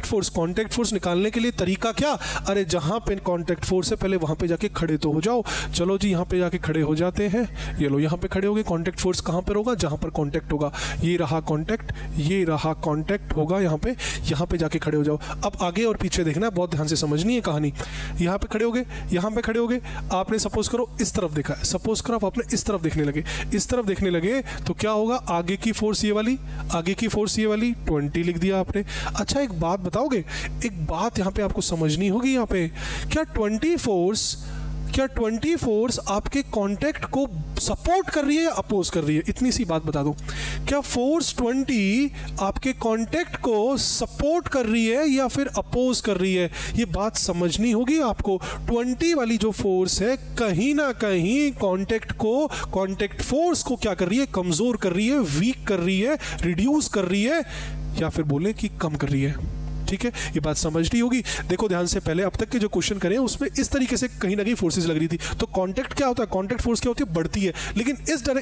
Speaker 1: फोर्स। कांटेक्ट फोर्स निकालने के लिए तरीका क्या? अरे जहां पे कांटेक्ट फोर्स है पहले वहां पे जाके खड़े तो हो जाओ। चलो जी, यहां पे जाके खड़े हो जाते हैं। ये लो, यहां पे खड़े हो गए। कांटेक्ट फोर्स कहां पर होगा? जहां पर कांटेक्ट होगा। ये रहा कांटेक्ट होगा यहाँ पे जाके खड़े हो जाओ। अब आगे और पीछे देखना, बहुत ध्यान से समझनी है कहानी। यहाँ पे खड़े हो गए। आपने सपोज करो इस तरफ देखा है, सपोज करो आपने इस तरफ देखने लगे तो क्या होगा? आगे की फोर्स ये वाली 20 लिख दिया आपने। अच्छा, एक बात बताओगे? एक बात यहाँ पे आपको समझनी होगी। यहाँ पे क्या 20 फोर्स क्या 20 फोर्स आपके कांटेक्ट को सपोर्ट कर रही है या अपोज कर रही है? इतनी सी बात बता दो, क्या फोर्स 20 आपके कांटेक्ट को सपोर्ट कर रही है या फिर अपोज कर रही है? ये बात समझनी होगी आपको। 20 वाली जो फोर्स है कहीं ना कहीं कांटेक्ट फोर्स को क्या कर रही है? कमजोर कर रही है, वीक कर रही है, रिड्यूस कर रही है, या फिर बोले कि कम कर रही है। ठीक है, ये बात समझनी होगी। देखो ध्यान से, पहले अब तक के जो क्वेश्चन करे उसमें इस तरीके से कहीं ना कहीं फोर्सेस लग रही थी। तो कांटेक्ट क्या होता है? कांटेक्ट फोर्स क्या होती है? बढ़ती है। लेकिन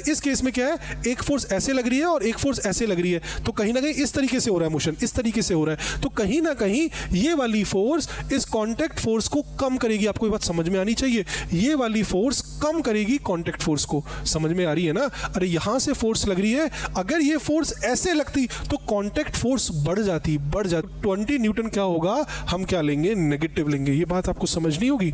Speaker 1: इस केस में क्या है? एक फोर्स ऐसे लग रही है और एक फोर्स ऐसे लग रही है, तो कहीं ना कहीं इस तरीके से हो रहा है मोशन, इस तरीके से हो रहा है। तो कहीं ना कहीं ये वाली फोर्स इस कांटेक्ट फोर्स को कम करेगी। आपको ये बात समझ में आनी चाहिए, ये वाली फोर्स कम करेगी कांटेक्ट फोर्स को। समझ में आ रही है ना? अरे यहां से फोर्स लग रही है, अगर ये फोर्स ऐसे लगती तो कांटेक्ट फोर्स बढ़ जाती। 20 न्यूटन क्या होगा? हम क्या लेंगे? नेगेटिव लेंगे। ये बात आपको समझनी होगी।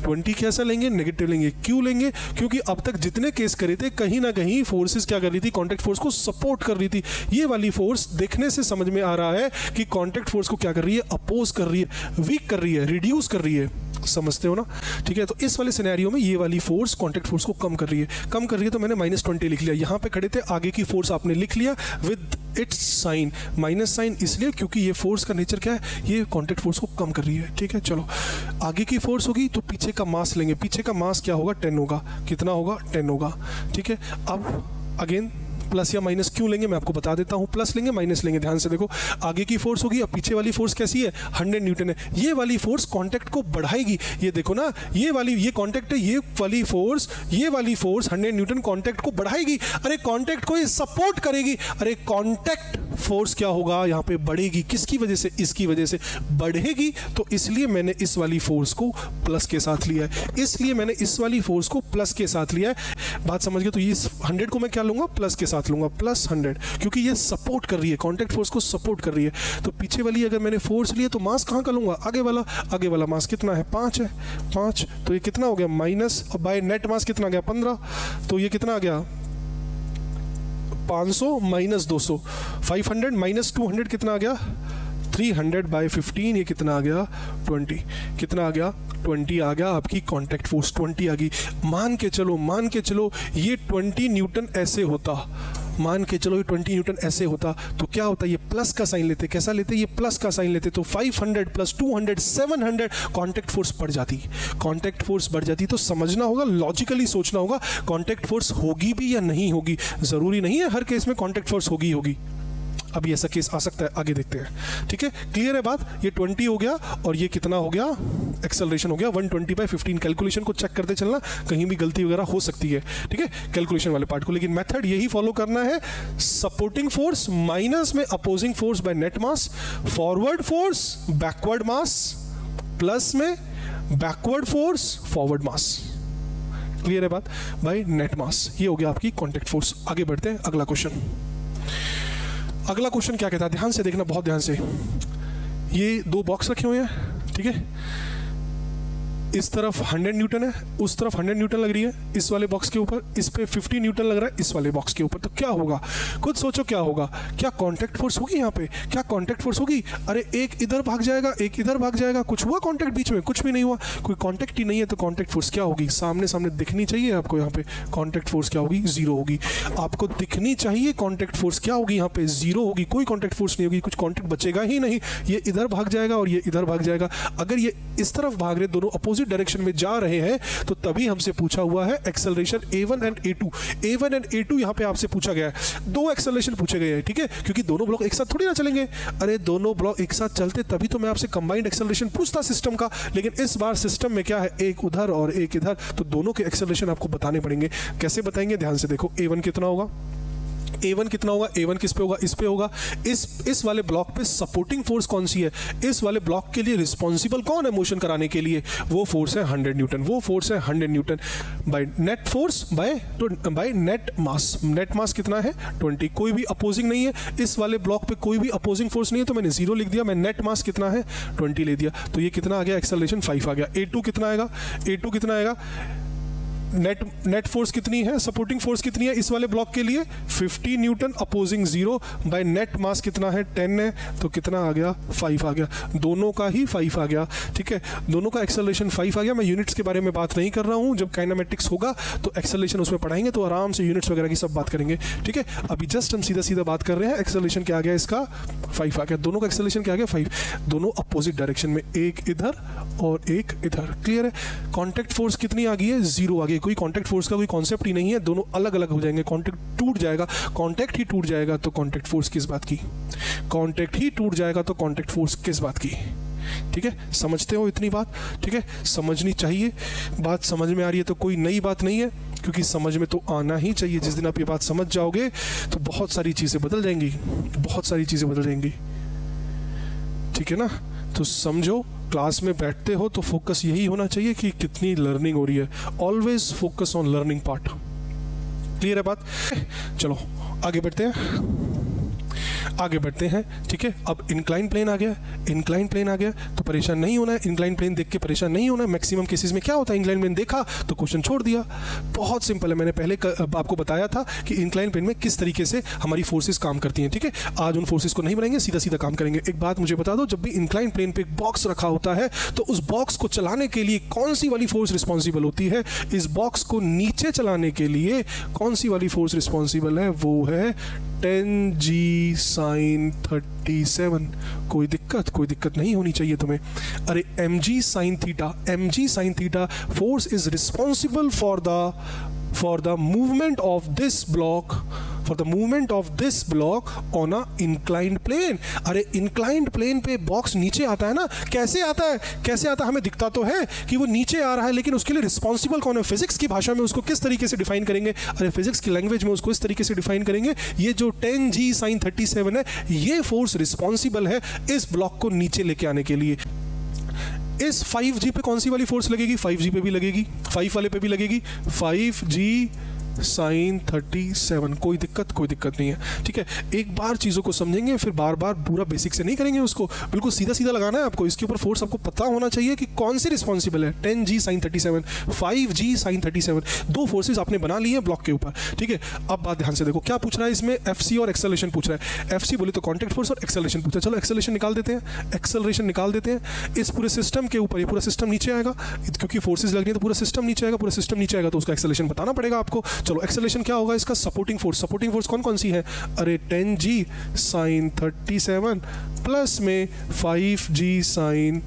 Speaker 1: 20 कैसा लेंगे? नेगेटिव लेंगे। क्यों लेंगे? क्योंकि अब तक जितने केस करे थे कहीं ना कहीं फोर्सेस क्या कर रही थी? कांटेक्ट फोर्स को सपोर्ट कर रही थी। ये वाली फोर्स देखने से समझ में आ रहा है कि कांटेक्ट फोर्स को क्या कर रही है? अपोज कर रही है, वीक कर रही है, रिड्यूस कर रही है। समझते हो ना? ठीक है, तो इस वाले सिनेरियो में ये वाली फोर्स कांटेक्ट फोर्स को कम कर रही है। कम कर रही है तो मैंने -20 लिख लिया। यहां पे खड़े थे, आगे की फोर्स आपने लिख लिया with its sign, minus sign, इसलिए क्योंकि ये फोर्स का नेचर क्या है? ये कांटेक्ट फोर्स को कम कर रही है। ठीक है, चलो आगे की फोर्स होगी तो पीछे का मास लेंगे। पीछे का मास क्या होगा? 10 होगा। कितना होगा? 10 होगा। ठीक है, अब अगेन प्लस या माइनस क्यों लेंगे मैं आपको बता देता हूं। प्लस लेंगे, माइनस लेंगे। ध्यान से देखो, आगे की फोर्स होगी, अब पीछे वाली फोर्स कैसी है? 100 न्यूटन है। ये वाली फोर्स कांटेक्ट को बढ़ाएगी। ये देखो ना, ये कांटेक्ट है, ये वाली फोर्स 100 न्यूटन कांटेक्ट को बढ़ाएगी। अरे कांटेक्ट को ये सपोर्ट करेगी। अरे कांटेक्ट फोर्स क्या होगा? यहाँ पे बढ़ेगी। किसकी वजह से? इसकी वजह से बढ़ेगी। तो इसलिए मैंने इस वाली फोर्स को प्लस के साथ लिया है। इसलिए मैंने इस वाली फोर्स को प्लस के साथ लिया है। बात समझ गए? तो ये 100 को मैं क्या लूंगा? प्लस के साथ लूंगा, प्लस 100, क्योंकि ये सपोर्ट कर रही है, कांटेक्ट फोर्स को सपोर्ट कर रही है। तो पीछे वाली अगर मैंने फोर्स लिया तो मास कहां का लूंगा? आगे वाला मास कितना है? 5 है। 5 तो ये कितना हो गया? माइनस बाय नेट मास कितना आ गया? 15। तो ये कितना आ गया? 500 माइनस 200, 500 माइनस 200 कितना आ गया? 300 बाय 15। ये कितना आ गया? 20। कितना आ गया? 20 आ गया। आपकी कांटेक्ट फोर्स 20 आ गई। मान के चलो ये 20 न्यूटन ऐसे होता, मान के चलो ये 20 न्यूटन ऐसे होता तो क्या होता? ये प्लस का साइन लेते। कैसा लेते? ये प्लस का साइन लेते। तो 500 प्लस 200 700 कांटेक्ट फोर्स बढ़ जाती। कांटेक्ट फोर्स बढ़ जाती। तो समझना होगा, लॉजिकली सोचना होगा, कांटेक्ट फोर्स होगी भी या नहीं होगी। जरूरी नहीं है हर केस में कांटेक्ट फोर्स होगी। अभी ऐसा केस आ सकता है, आगे देखते हैं। ठीक है, क्लियर है बात? ये 20 हो गया और ये कितना हो गया? एक्सेलरेशन हो गया 120/15। कैलकुलेशन को चेक करते चलना, कहीं भी गलती वगैरह हो सकती है। ठीक है, कैलकुलेशन वाले पार्ट को। लेकिन मेथड यही फॉलो करना है, सपोर्टिंग फोर्स माइनस में opposing force by net mass, forward force backward mass plus में बैकवर्ड फोर्स फॉरवर्ड मास। क्लियर है बात? बाय नेट मास। ये हो गया आपकी कांटेक्ट फोर्स। आगे बढ़ते हैं, अगला क्वेश्चन। अगला क्वेश्चन क्या कहता है? ध्यान से देखना, बहुत ध्यान से। ये 2 बॉक्स रखे हुए हैं। ठीक है, इस तरफ 100 न्यूटन है, उस तरफ 100 न्यूटन लग रही है इस वाले बॉक्स के ऊपर, इस पे 50 न्यूटन लग रहा है इस वाले बॉक्स के ऊपर। तो क्या होगा? खुद सोचो क्या होगा। क्या कांटेक्ट फोर्स होगी यहाँ पे? क्या कांटेक्ट फोर्स होगी? अरे एक इधर भाग जाएगा, एक इधर भाग जाएगा। कुछ हुआ कांटेक्ट बीच में? कुछ भी नहीं हुआ। कोई कांटेक्ट ही नहीं है तो कांटेक्ट फोर्स क्या होगी? सामने दिखनी चाहिए आपको। यहाँ पे कांटेक्ट फोर्स क्या होगी? 0 होगी। आपको दिखनी चाहिए कांटेक्ट फोर्स क्या होगी? यहाँ पे 0 होगी। कोई कांटेक्ट फोर्स नहीं होगी, कुछ कांटेक्ट बचेगा ही नहीं। ये इधर भाग जाएगा और ये इधर भाग जाएगा। अगर ये इस तरफ भाग रहे, दोनों अपोजिट डायरेक्शन में जा रहे हैं, तो तभी हमसे पूछा हुआ है acceleration A1 and A2। A1 and A2 यहां पे आपसे पूछा गया है। 2 एक्सेलरेशन पूछे गए हैं। ठीक है, क्योंकि दोनों ब्लॉक एक साथ थोड़ी ना चलेंगे। अरे दोनों ब्लॉक एक साथ चलते तभी तो मैं आपसे कंबाइंड एक्सेलरेशन पूछता सिस्टम का। लेकिन इस बार सिस्टम में क्या है? एक उधर और एक इधर, तो दोनों के एक्सेलरेशन आपको बताने पड़ेंगे। कैसे बताएंगे? ध्यान से देखो। A1 कितना होगा? A1 कितना होगा? A1 किस पे होगा? इस पे होगा। इस वाले ब्लॉक पे सपोर्टिंग फोर्स कौन सी है? इस वाले ब्लॉक के लिए रिस्पॉन्सिबल कौन है मोशन कराने के लिए? वो फोर्स है 100 न्यूटन। वो फोर्स है 100 newton by net force by net mass. Net mass कितना है? 20। कोई भी अपोजिंग नहीं है इस वाले ब्लॉक पे, कोई भी अपोजिंग फोर्स नहीं है, तो मैंने 0 लिख दिया। मैं नेट मास कितना है? 20 ले दिया। तो ये कितना आ गया? एक्सेलरेशन 5 आ गया। A2 कितना आएगा? A2 कितना आएगा? नेट फोर्स कितनी है, सपोर्टिंग फोर्स कितनी है इस वाले ब्लॉक के लिए 50 Newton, opposing 0 bye net mass कितना है 10 है, तो कितना आ गया 5 आ गया, दोनों का ही 5 आ गया। ठीक है, दोनों का एक्सेलरेशन 5 आ गया। मैं यूनिट्स के बारे में बात नहीं कर रहा हूं, जब काइनेमेटिक्स होगा तो एक्सेलरेशन उसमें पढ़ाएंगे तो आराम से यूनिट्स वगैरह की सब बात करेंगे। ठीक है, अभी जस्ट हम सीधा सीधा बात कर रहे हैं, एक्सेलरेशन क्या आ गया इसका 5 आ गया, दोनों का एक्सेलरेशन क्या आ गया 5, दोनों अपोजिट डायरेक्शन में, एक इधर और एक इधर। क्लियर है, कांटेक्ट फोर्स कितनी आ गई है 0 आ गई, कोई कांटेक्ट फोर्स का कोई कॉन्सेप्ट ही नहीं है, दोनों अलग अलग हो जाएंगे, कांटेक्ट टूट जाएगा, कांटेक्ट ही टूट जाएगा तो कांटेक्ट फोर्स किस बात की, कांटेक्ट ही टूट जाएगा तो कांटेक्ट फोर्स किस बात की। ठीक है, समझते हो इतनी बात। ठीक है, समझनी चाहिए, बात समझ में आ रही है तो कोई नई बात नहीं है, क्योंकि समझ में तो आना ही चाहिए। जिस दिन आप ये बात समझ जाओगे तो बहुत सारी चीज़ें बदल जाएंगी, बहुत सारी चीज़ें बदल जाएंगी। ठीक है ना, तो समझो, क्लास में बैठते हो तो फोकस यही होना चाहिए कि कितनी लर्निंग हो रही है, always focus on learning part. Clear है बात? चलो आगे बढ़ते हैं, आगे बढ़ते हैं। ठीक है, अब इंक्लाइन प्लेन आ गया, इंक्लाइन प्लेन आ गया तो परेशान नहीं होना है, इंक्लाइन प्लेन देख के परेशान नहीं होना है। मैक्सिमम केसेस में क्या होता है, इंक्लाइन प्लेन देखा तो क्वेश्चन छोड़ दिया, बहुत सिंपल है। मैंने पहले आपको बताया था कि इंक्लाइन प्लेन में किस तरीके से हमारी फोर्सेस काम करती हैं। ठीक है, आज उन फोर्सेस को नहीं बनाएंगे, सीधा सीधा काम करेंगे। एक बात मुझे बता दो, जब भी इंक्लाइन प्लेन पे एक बॉक्स रखा होता है तो उस बॉक्स को चलाने के लिए कौन सी वाली फोर्स रिस्पॉन्सिबल होती है, इस बॉक्स को नीचे चलाने के लिए कौन सी वाली फोर्स रिस्पॉन्सिबल है, वो है 10G sin 37। कोई दिक्कत नहीं होनी चाहिए तुम्हें। अरे mg sin theta force is responsible for the movement of this block on a inclined plane। अरे inclined plane पे बॉक्स नीचे आता है ना, कैसे आता है हमें दिखता तो है कि वो नीचे आ रहा है, लेकिन उसके लिए रिस्पॉन्सिबल कौन है, फिजिक्स की भाषा में उसको किस तरीके से डिफाइन करेंगे, अरे फिजिक्स की लैंग्वेज में उसको इस तरीके से डिफाइन करेंगे, ये जो 10G sin 37 है ये फोर्स रिस्पॉन्सिबल है इस ब्लॉक को नीचे लेके आने के लिए। इस 5G पे कौन सी वाली फोर्स लगेगी, 5G पे भी लगेगी, 5 वाले पे भी लगेगी, 5G sin 37। कोई दिक्कत नहीं है। ठीक है, एक बार चीज़ों को समझेंगे फिर बार बार पूरा बेसिक से नहीं करेंगे उसको, बिल्कुल सीधा सीधा लगाना है आपको। इसके ऊपर फोर्स आपको पता होना चाहिए कि कौन सी रिस्पॉन्सिबल है, 10G sin 37, 5G sin 37, दो फोर्सेज आपने बना लिए हैं ब्लॉक के ऊपर। ठीक है, अब बात ध्यान से देखो, क्या पूछ रहा है इसमें, FC और एक्सेलरेशन पूछ रहा है। FC बोले तो कॉन्टैक्ट फोर्स और एक्सेलरेशन पूछा, चलो एक्सेलरेशन निकाल देते हैं। इस पूरे सिस्टम के ऊपर ये पूरा सिस्टम नीचे आएगा, क्योंकि फोर्सेज लग रही है तो पूरा सिस्टम नीचे आएगा, तो उसका एक्सेलरेशन बताना पड़ेगा आपको। चलो एक्सेलरेशन क्या होगा इसका, सपोर्टिंग फोर्स कौन सी है, अरे 10G sin 37 प्लस में 5G sin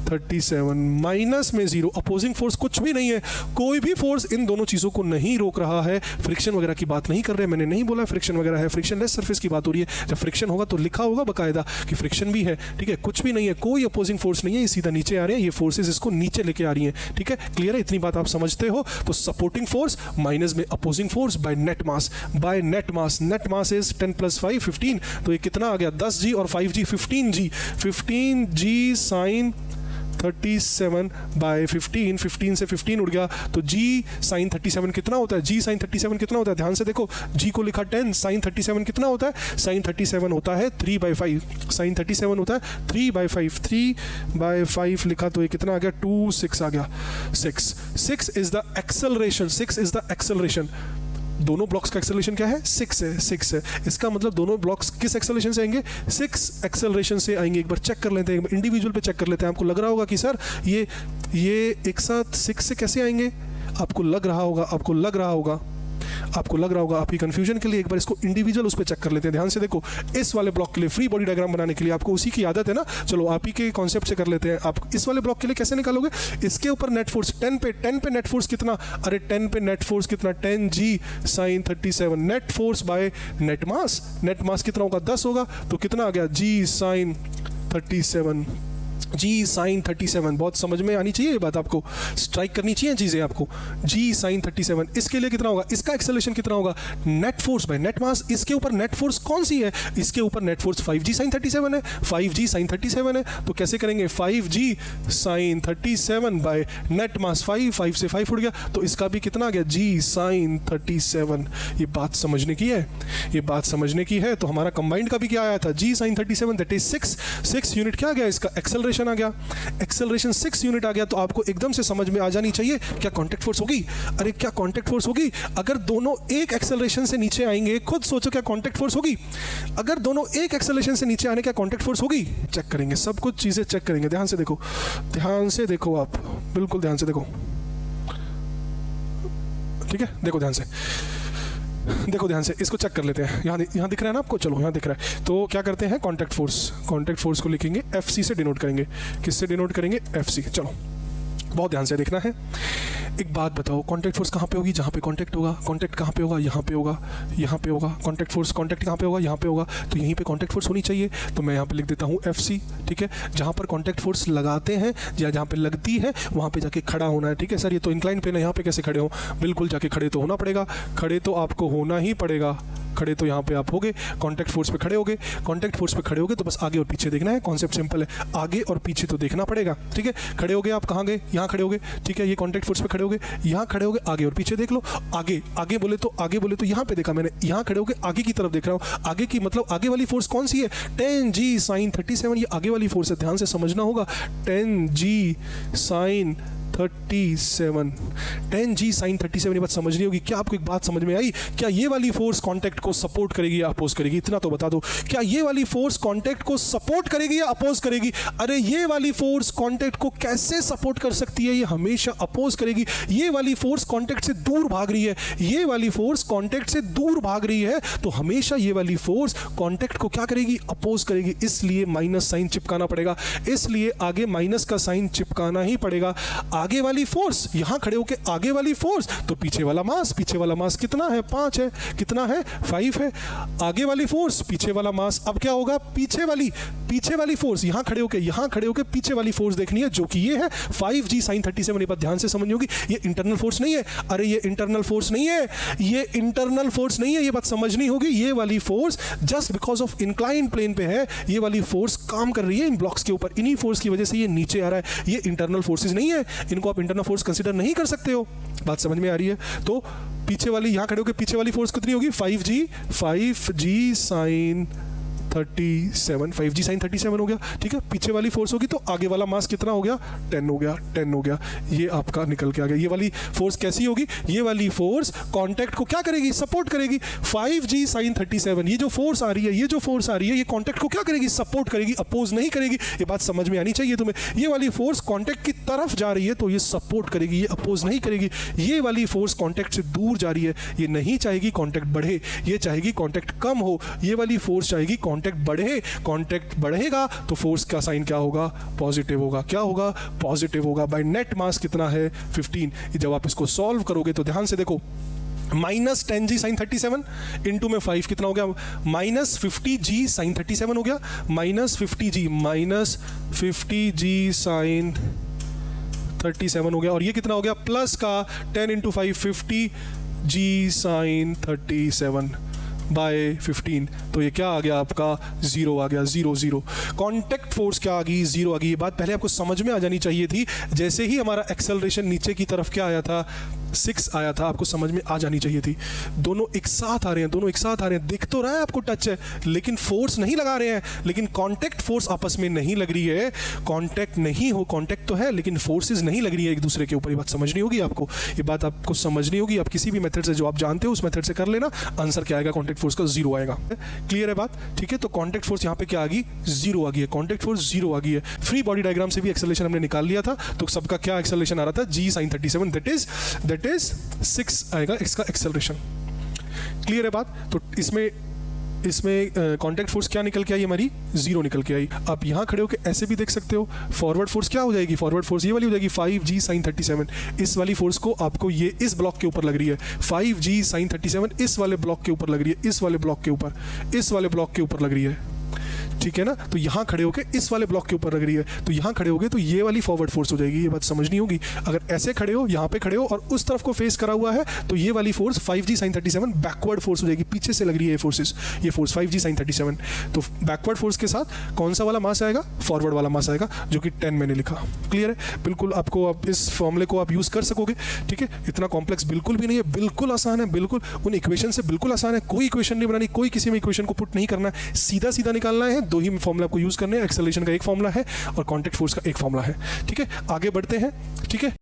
Speaker 1: 37 माइनस में 0, अपोजिंग फोर्स कुछ भी नहीं है, कोई भी फोर्स इन दोनों चीज़ों को नहीं रोक रहा है। फ्रिक्शन वगैरह की बात नहीं कर रहे, मैंने नहीं बोला फ्रिक्शन वगैरह है, फ्रिक्शनलेस सरफेस की बात हो रही है। जब फ्रिक्शन होगा तो लिखा होगा बकायदा कि फ्रिक्शन भी है। ठीक है, कुछ भी नहीं है, कोई अपोजिंग फोर्स नहीं है, ये सीधा नीचे आ रहे हैं, ये फोर्सेज इसको नीचे लेके आ रही हैं। ठीक है, क्लियर है, इतनी बात आप समझते हो। तो सपोर्टिंग फोर्स माइनस में opposing force by net mass is 10 + 5 15, तो ये कितना आ गया 10G और 5G 15G sin 37 बाय 15 से 15 उड़ गया, तो G sin 37 कितना होता है, G sin 37 कितना होता है, ध्यान से देखो, G को लिखा 10, sin 37 कितना होता है, sin 37 होता है 3/5, sin 37 होता है 3/5, 3/5 लिखा तो ये कितना आ गया 2 6 आ गया, 6 इज द एक्सेलरेशन। दोनों ब्लॉक्स का एक्सेलरेशन क्या है, 6 है। इसका मतलब दोनों ब्लॉक्स किस एक्सेलरेशन से आएंगे, 6 एक्सेलरेशन से आएंगे। एक बार चेक कर लेते हैं, इंडिविजुअल पे चेक कर लेते हैं। आपको लग रहा होगा कि सर ये एक साथ 6 से कैसे आएंगे, आपको लग रहा होगा आपकी कंफ्यूजन के लिए एक बार इसको इंडिविजुअल उस पर चेक कर लेते हैं। ध्यान से देखो, इस वाले ब्लॉक के लिए फ्री बॉडी डायग्राम बनाने के लिए आपको उसी की आदत है ना, चलो आप ही के कॉन्सेप्ट से कर लेते हैं। आप इस वाले ब्लॉक के लिए कैसे निकालोगे, इसके ऊपर नेट फोर्स 10 पे नेट फोर्स कितना, अरे 10 पे नेट फोर्स कितना, 10G sin 37, net force by net mass कितना होगा 10 होगा, तो कितना आ गया G sin 37, G sin 37। बहुत समझ में आनी चाहिए ये बात, आपको स्ट्राइक करनी चाहिए चीज़ें आपको। G sin 37 इसके लिए कितना होगा, इसका एक्सेलरेशन कितना होगा, नेट फोर्स बाय नेट मास। इसके ऊपर नेट फोर्स कौन सी है, इसके ऊपर नेट फोर्स 5G sin 37 है, 5G sin 37 है, तो कैसे करेंगे 5G sin 37 बाय नेट मास 5 से 5 उड़ गया, तो इसका भी कितना आ गया G sin 37। ये बात समझने की है, तो हमारा कंबाइंड का भी क्या आया था, G sin 37 that is 6 unit क्या आ गया इसका एक्सेलरेशन एक्सेलरेशन आ गया, एक्सेलरेशन 6 यूनिट आ गया, तो आपको एकदम से समझ में आ जानी चाहिए क्या कांटेक्ट फोर्स होगी। अरे क्या कांटेक्ट फोर्स होगी? अगर दोनों एक एक्सेलरेशन से नीचे आएंगे, खुद सोचो क्या कांटेक्ट फोर्स होगी। अगर दोनों एक एक्सेलरेशन से नीचे आने क्या कांटेक्ट फोर्स होगी? चेक करेंगे, सब कुछ चीजें चेक करेंगे। ध्यान से देखो, ध्यान से देखो, आप बिल्कुल ध्यान से देखो, ठीक है, देखो ध्यान से, देखो ध्यान से, इसको चेक कर लेते हैं। यहाँ दिख रहा है ना आपको? चलो यहाँ दिख रहा है। तो क्या करते हैं, कांटेक्ट फोर्स को लिखेंगे FC से डिनोट करेंगे। किससे डिनोट करेंगे? FC। चलो बहुत ध्यान से देखना है। एक बात बताओ, कांटेक्ट फोर्स कहाँ पे होगी? जहाँ पे कांटेक्ट होगा। कांटेक्ट कहाँ पे होगा? यहाँ पे होगा, यहाँ पे होगा। कांटेक्ट फोर्स, कांटेक्ट कहाँ पे होगा? यहाँ पे होगा। तो यहीं पे कांटेक्ट फोर्स होनी चाहिए। तो मैं यहाँ पे लिख देता हूँ FC, ठीक है। जहाँ पर कांटेक्ट फोर्स लगाते हैं या जहाँ पे लगती है वहाँ पे जाके खड़ा होना है, ठीक है। सर ये तो इंक्लाइन प्लेन है, यहाँ पे कैसे खड़े हो? बिल्कुल जाके खड़े तो होना पड़ेगा, खड़े तो आपको होना ही पड़ेगा। खड़े तो यहाँ पे आप होगे, कांटेक्ट फोर्स पे खड़े होगे। कांटेक्ट फोर्स पे खड़े होगे तो बस आगे और पीछे देखना है। कॉन्सेप्ट सिंपल है, आगे और पीछे तो देखना पड़ेगा, ठीक है। खड़े होगे आप, कहाँ गए? यहाँ खड़े होगे, ठीक है। ये कांटेक्ट फोर्स पे खड़े होगे, यहाँ खड़े होगे, आगे और पीछे देख लो। आगे आगे बोले तो यहाँ पे देखा मैंने, यहाँ खड़े होगे, आगे की तरफ देख रहा हूँ। आगे की मतलब आगे वाली फोर्स कौन सी है? 10G sin 37, ये आगे वाली फोर्स है, ध्यान से समझना होगा। 10G sin 37, 10G sin 37, ये बात समझनी होगी। क्या आपको एक बात समझ में आई? क्या ये वाली फोर्स कांटेक्ट को सपोर्ट करेगी या अपोज करेगी? इतना तो बता दो, क्या ये वाली फोर्स कांटेक्ट को सपोर्ट करेगी या अपोज करेगी? अरे ये वाली फोर्स कांटेक्ट को कैसे सपोर्ट कर सकती है? ये हमेशा अपोज करेगी। ये वाली फोर्स कांटेक्ट से दूर भाग रही है, ये वाली फोर्स कांटेक्ट से दूर भाग रही है, तो हमेशा ये वाली फोर्स कांटेक्ट को क्या करेगी? अपोज करेगी। इसलिए माइनस साइन चिपकाना पड़ेगा, इसलिए आगे माइनस का साइन चिपकाना ही पड़ेगा। आगे वाली फोर्स, यहां खड़े होके आगे वाली फोर्स, तो पीछे वाला मास, पीछे वाला मास कितना है? 5 है। कितना है? 5 है। आगे वाली फोर्स, पीछे वाला मास, अब क्या होगा? पीछे वाली फोर्स, यहां खड़े होके पीछे वाली फोर्स देखनी है, जो कि ये है 5G sin 37। ये बात ध्यान से समझनी होगी, ये इंटरनल फोर्स नहीं है। अरे ये इंटरनल फोर्स नहीं है, ये इंटरनल फोर्स नहीं है, ये बात समझनी होगी। ये वाली force just because of incline plane पे है, ये वाली फोर्स काम कर रही है इन ब्लॉक्स के ऊपर, इन्हीं फोर्स की वजह से ये नीचे आ रहा है। ये इंटरनल फोर्सेस नहीं है, इनको आप इंटरनल फोर्स कंसीडर नहीं कर सकते हो। बात समझ में आ रही है? तो पीछे वाली, यहां खड़े होकर पीछे वाली फोर्स कितनी होगी? 5G sin 37, 5G sin 37 हो गया, ठीक है। पीछे वाली फोर्स होगी तो आगे वाला मास कितना हो गया? 10 हो गया, 10 हो गया। ये आपका निकल के आ गया। ये वाली फोर्स कैसी होगी? ये वाली फोर्स कांटेक्ट को क्या करेगी? सपोर्ट करेगी। 5G sin 37, ये जो फोर्स आ रही है, ये कांटेक्ट को क्या करेगी? सपोर्ट करेगी, अपोज नहीं करेगी। ये बात समझ में आनी चाहिए तुम्हें। ये वाली फोर्स कांटेक्ट की तरफ जा रही है तो ये सपोर्ट करेगी, ये अपोज नहीं करेगी। ये वाली फोर्स कांटेक्ट से दूर जा रही है, ये नहीं चाहेगी कांटेक्ट बढ़े, ये चाहेगी कांटेक्ट कम हो। ये वाली फोर्स चाहेगी कांटेक्ट बढ़े, कांटेक्ट बढ़ेगा तो फोर्स का साइन क्या होगा? पॉजिटिव होगा। क्या होगा? पॉजिटिव होगा। बाय नेट मास कितना है? 15। जब आप इसको सॉल्व करोगे तो ध्यान से देखो, माइनस 10G sin 37 इंटू में 5 कितना हो गया? माइनस 50G sin 37 हो गया। माइनस 50G sin 37 हो गया। और ये कितना हो गया? प्लस का 10 इंटू 5, 50G sin 37 बाय 15। तो ये क्या आ गया आपका? 0 आ गया। 0 0 कांटेक्ट फोर्स क्या आ गई? 0 आ गई। ये बात पहले आपको समझ में आ जानी चाहिए थी। जैसे ही हमारा एक्सेलरेशन नीचे की तरफ क्या आया था? 6 आया था, आपको समझ में आ जानी चाहिए थी। दोनों एक साथ आ रहे हैं, दिख तो रहा है आपको टच है, लेकिन फोर्स नहीं लगा रहे हैं। लेकिन कांटेक्ट फोर्स आपस में नहीं लग रही है। कांटेक्ट तो है लेकिन फोर्सेस नहीं लग रही है एक दूसरे के ऊपर। ये बात समझनी होगी आपको, ये बात आपको समझनी होगी। आप किसी भी मेथड से जो आप जानते हो उस मेथड से कर लेना, आंसर क्या आएगा? कांटेक्ट फोर्स का 0 आएगा। क्लियर है बात? ठीक है। तो कांटेक्ट फोर्स यहाँ पे क्या आ गई? 0 आ गई है। कांटेक्ट फोर्स 0 आ गई है। फ्री बॉडी डायग्राम से भी एक्सेलरेशन हमने निकाल लिया था, तो सबका क्या एक्सेलरेशन आ रहा था? G sin 37, दैट इज 6 आएगा इसका एक्सेलरेशन। क्लियर है बात? तो इसमें कांटेक्ट फोर्स क्या निकल के आई? हमारी 0 निकल के आई। आप यहाँ खड़े होकर ऐसे भी देख सकते हो। फॉरवर्ड फोर्स क्या हो जाएगी? फॉरवर्ड फोर्स ये वाली हो जाएगी 5G sin 37। इस वाली फोर्स को आपको ये इस ब्लॉक के ऊपर लग रही है। 5G sin 37 इस वाले ब्लॉक के ऊपर लग रही है, इस वाले ब्लॉक के ऊपर लग रही है, ठीक है ना। तो यहाँ खड़े होके इस वाले ब्लॉक के ऊपर लग रही है, तो यहाँ खड़े होगे तो ये वाली फॉरवर्ड फोर्स हो जाएगी। ये बात समझनी होगी। अगर ऐसे खड़े हो, यहाँ पे खड़े हो और उस तरफ को फेस करा हुआ है, तो ये वाली force 5G sin 37 backward force हो जाएगी। पीछे से लग रही है ये फोर्स 5G sin 37। तो बैकवर्ड फोर्स के साथ कौन सा वाला मास आएगा? फॉरवर्ड वाला मास आएगा, जो कि 10 मैंने लिखा। क्लियर है? बिल्कुल आपको आप इस फॉर्मूले को आप यूज कर सकोगे, ठीक है। इतना कॉम्प्लेक्स बिल्कुल भी नहीं है, बिल्कुल आसान है, बिल्कुल उन इक्वेशन से बिल्कुल आसान है। कोई इक्वेशन नहीं बनानी, कोई किसी में इक्वेशन को पुट नहीं करना है, सीधा सीधा निकालना है हैं, दो ही फॉर्मूला आपको यूज़ करने हैं। एक्सेलरेशन का एक फॉर्मूला है और कॉन्टैक्ट फोर्स का एक फॉर्मूला है। ठीक है, आगे बढ़ते हैं। ठीक है,